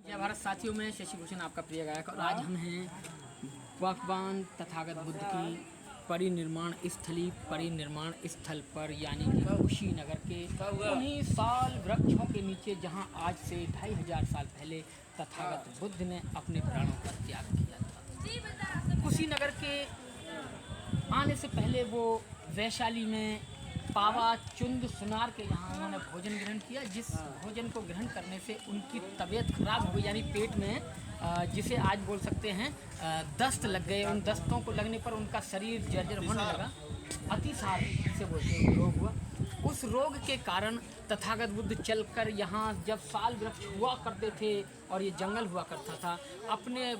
जय भारत साथियों, में शशि भूषण आपका प्रिय गायक और आज हम हैं भगवान तथागत बुद्ध की परिनिर्माण स्थल पर यानी कि कुशीनगर के उन्हीं साल वृक्षों के नीचे जहां आज से 2500 साल पहले तथागत बुद्ध ने अपने प्राणों का त्याग किया था। कुशीनगर के आने से पहले वो वैशाली में पावा चुंद सुनार के यहाँ उन्होंने भोजन ग्रहण किया, जिस भोजन को ग्रहण करने से उनकी तबीयत खराब हो गई, यानी पेट में जिसे आज बोल सकते हैं दस्त लग गए। उन दस्तों को लगने पर उनका शरीर जर्जर होने लगा, अतिसार से बोलते हैं रोग हुआ। उस रोग के कारण तथागत बुद्ध चलकर यहाँ जब साल वृक्ष हुआ करते थे और ये जंगल हुआ करता था, अपने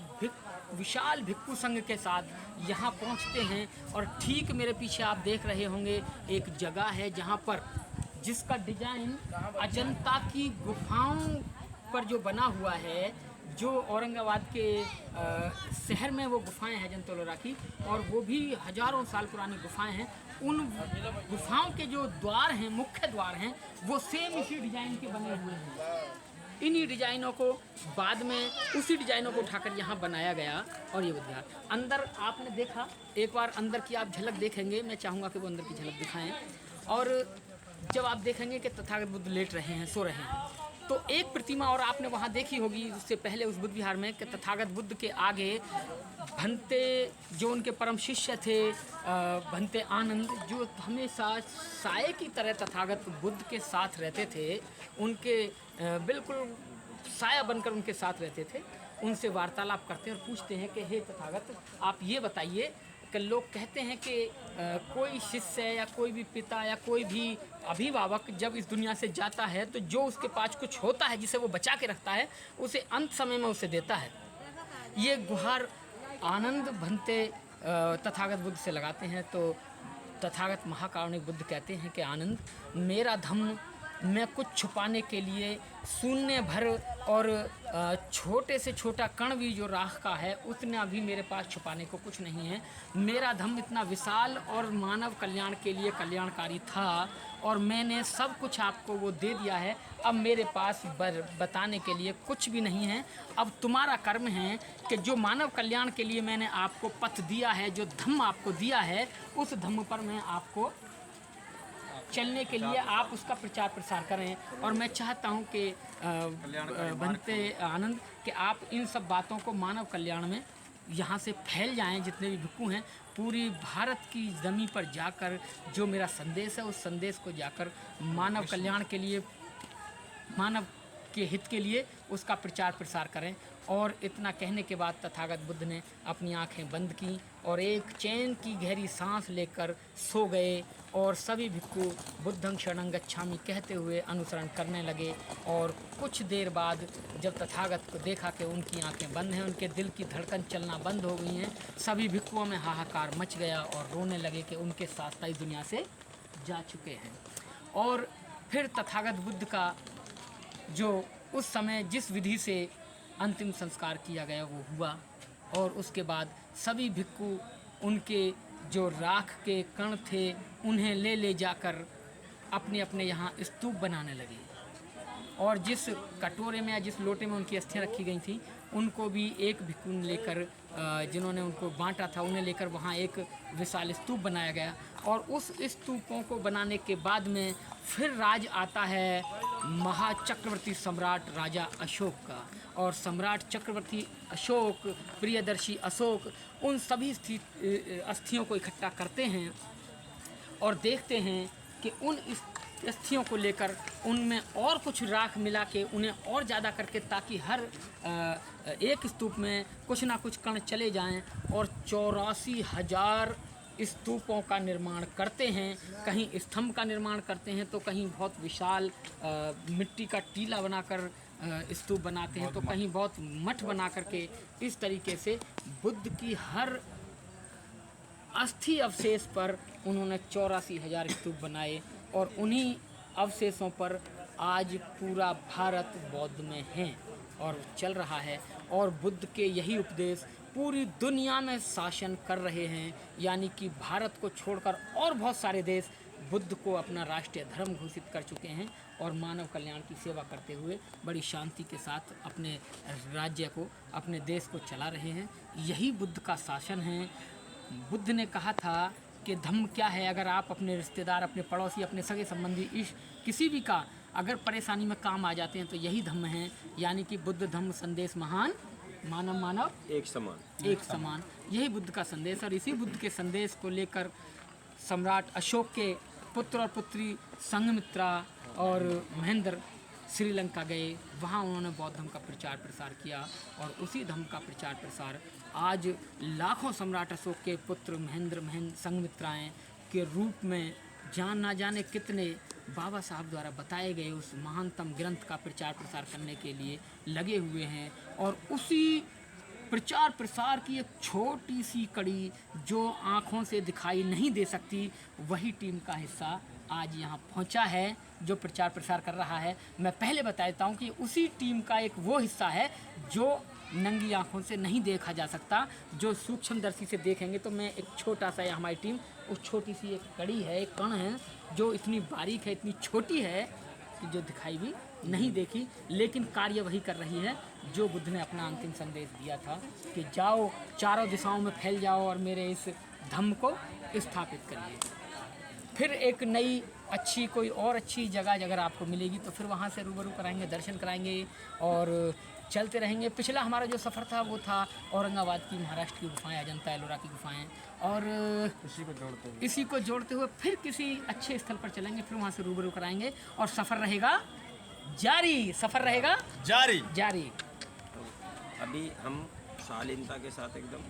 विशाल भिक्षु संघ के साथ यहाँ पहुँचते हैं। और ठीक मेरे पीछे आप देख रहे होंगे एक जगह है जहाँ पर जिसका डिजाइन अजंता की गुफाओं पर जो बना हुआ है, जो औरंगाबाद के शहर में वो गुफाएं हैं अजंता की, और वो भी हजारों साल पुरानी गुफाएं हैं। उन गुफाओं के जो द्वार हैं, मुख्य द्वार हैं, वो सेम इसी डिजाइन के बने हुए हैं। इन्हीं डिजाइनों को बाद में उसी डिजाइनों को उठाकर यहाँ बनाया गया। और ये विद्यार अंदर आपने देखा, एक बार अंदर की आप झलक देखेंगे, मैं चाहूँगा कि वो अंदर की झलक दिखाएं। और जब आप देखेंगे कि तथागत बुद्ध लेट रहे हैं, सो रहे हैं, तो एक प्रतिमा और आपने वहाँ देखी होगी उससे पहले उस बुद्ध विहार में कि तथागत बुद्ध के आगे भंते जो उनके परम शिष्य थे, भंते आनंद, जो हमेशा साये की तरह तथागत बुद्ध के साथ रहते थे, उनके बिल्कुल साया बनकर उनके साथ रहते थे, उनसे वार्तालाप करते हैं और पूछते हैं कि हे तथागत, आप ये बताइए कि लोग कहते हैं कि कोई शिष्य या कोई भी पिता या कोई भी अभिभावक जब इस दुनिया से जाता है तो जो उसके पास कुछ होता है जिसे वो बचा के रखता है, उसे अंत समय में उसे देता है। ये गुहार आनंद भंते तथागत बुद्ध से लगाते हैं। तो तथागत महाकारुणिक बुद्ध कहते हैं कि आनंद, मेरा धम्म मैं कुछ छुपाने के लिए शून्य भर और छोटे से छोटा कण भी जो राख का है उतना भी मेरे पास छुपाने को कुछ नहीं है। मेरा धम्म इतना विशाल और मानव कल्याण के लिए कल्याणकारी था और मैंने सब कुछ आपको वो दे दिया है। अब मेरे पास बताने के लिए कुछ भी नहीं है। अब तुम्हारा कर्म है कि जो मानव कल्याण के लिए मैंने आपको पथ दिया है, जो धम्म आपको दिया है, उस धम्म पर मैं आपको चलने के लिए आप उसका प्रचार प्रसार करें। और मैं चाहता हूं कि बनते आनंद कि आप इन सब बातों को मानव कल्याण में यहाँ से फैल जाएं, जितने भी भिक्षु हैं पूरी भारत की ज़मीन पर जाकर जो मेरा संदेश है उस संदेश को जाकर मानव कल्याण के लिए, मानव के हित के लिए उसका प्रचार प्रसार करें। और इतना कहने के बाद तथागत बुद्ध ने अपनी आंखें बंद की और एक चैन की गहरी सांस लेकर सो गए। और सभी भिक्षु बुद्धं शरणं गच्छामि कहते हुए अनुसरण करने लगे। और कुछ देर बाद जब तथागत को देखा कि उनकी आंखें बंद हैं, उनके दिल की धड़कन चलना बंद हो गई हैं, सभी भिक्षुओं में हाहाकार मच गया और रोने लगे कि उनके साथ इस दुनिया से जा चुके हैं। और फिर तथागत बुद्ध का जो उस समय जिस विधि से अंतिम संस्कार किया गया वो हुआ। और उसके बाद सभी भिक्षु उनके जो राख के कण थे उन्हें ले जाकर अपने अपने यहाँ स्तूप बनाने लगे। और जिस कटोरे में या जिस लोटे में उनकी अस्थियाँ रखी गई थी उनको भी एक भिक्षु ने लेकर, जिन्होंने उनको बांटा था, उन्हें लेकर वहाँ एक विशाल स्तूप बनाया गया। और उस स्तूपों को बनाने के बाद में फिर राज आता है महाचक्रवर्ती सम्राट राजा अशोक का। और सम्राट चक्रवर्ती अशोक, प्रियदर्शी अशोक उन सभी अस्थियों को इकट्ठा करते हैं और देखते हैं कि उन अस्थियों को लेकर उनमें और कुछ राख मिला के उन्हें और ज़्यादा करके, ताकि हर एक स्तूप में कुछ ना कुछ कण चले जाएं। और 84,000 स्तूपों का निर्माण करते हैं। कहीं स्तंभ का निर्माण करते हैं तो कहीं बहुत विशाल मिट्टी का टीला बनाकर स्तूप बनाते हैं, तो कहीं बहुत मठ बना करके। इस तरीके से बुद्ध की हर अस्थि अवशेष पर उन्होंने 84,000 स्तूप बनाए। और उन्हीं अवशेषों पर आज पूरा भारत बौद्ध में है और चल रहा है। और बुद्ध के यही उपदेश पूरी दुनिया में शासन कर रहे हैं, यानी कि भारत को छोड़कर और बहुत सारे देश बुद्ध को अपना राष्ट्रीय धर्म घोषित कर चुके हैं और मानव कल्याण की सेवा करते हुए बड़ी शांति के साथ अपने राज्य को, अपने देश को चला रहे हैं। यही बुद्ध का शासन है। बुद्ध ने कहा था कि धम्म क्या है, अगर आप अपने रिश्तेदार, अपने पड़ोसी, अपने सगे संबंधी, इस किसी भी का अगर परेशानी में काम आ जाते हैं तो यही धम्म है। यानी कि बुद्ध धम्म संदेश महान, मानव मानव एक समान, एक समान, यही बुद्ध का संदेश। और इसी बुद्ध के संदेश को लेकर सम्राट अशोक के पुत्र और पुत्री संघमित्रा और महेंद्र श्रीलंका गए। वहाँ उन्होंने बौद्ध धर्म का प्रचार प्रसार किया और उसी धर्म का प्रचार प्रसार आज लाखों सम्राट अशोक के पुत्र महेंद्र संघमित्राएँ के रूप में ना जाने कितने बाबा साहब द्वारा बताए गए उस महानतम ग्रंथ का प्रचार प्रसार करने के लिए लगे हुए हैं। और उसी प्रचार प्रसार की एक छोटी सी कड़ी जो आँखों से दिखाई नहीं दे सकती, वही टीम का हिस्सा आज यहाँ पहुँचा है जो प्रचार प्रसार कर रहा है। मैं पहले बता देता हूँ कि उसी टीम का एक वो हिस्सा है जो नंगी आँखों से नहीं देखा जा सकता, जो सूक्ष्मदर्शी से देखेंगे तो मैं एक छोटा सा, हमारी टीम उस छोटी सी एक कड़ी है, एक कण है जो इतनी बारीक है, इतनी छोटी है कि जो दिखाई भी नहीं देखी, लेकिन कार्य वही कर रही है जो बुद्ध ने अपना अंतिम संदेश दिया था कि जाओ चारों दिशाओं में फैल जाओ और मेरे इस धम्म को स्थापित करिए। फिर एक नई अच्छी कोई और अच्छी जगह अगर आपको मिलेगी तो फिर वहाँ से रूबरू कराएंगे, दर्शन कराएंगे और चलते रहेंगे। पिछला हमारा जो सफ़र था वो था औरंगाबाद की, महाराष्ट्र की गुफाएं, अजंता एलोरा की गुफाएं, और इसी को जोड़ते हुए फिर किसी अच्छे स्थल पर चलेंगे, फिर वहाँ से रूबरू कराएंगे और सफ़र रहेगा जारी, सफ़र रहेगा जारी। जारी। अभी हम शालीनता के साथ एकदम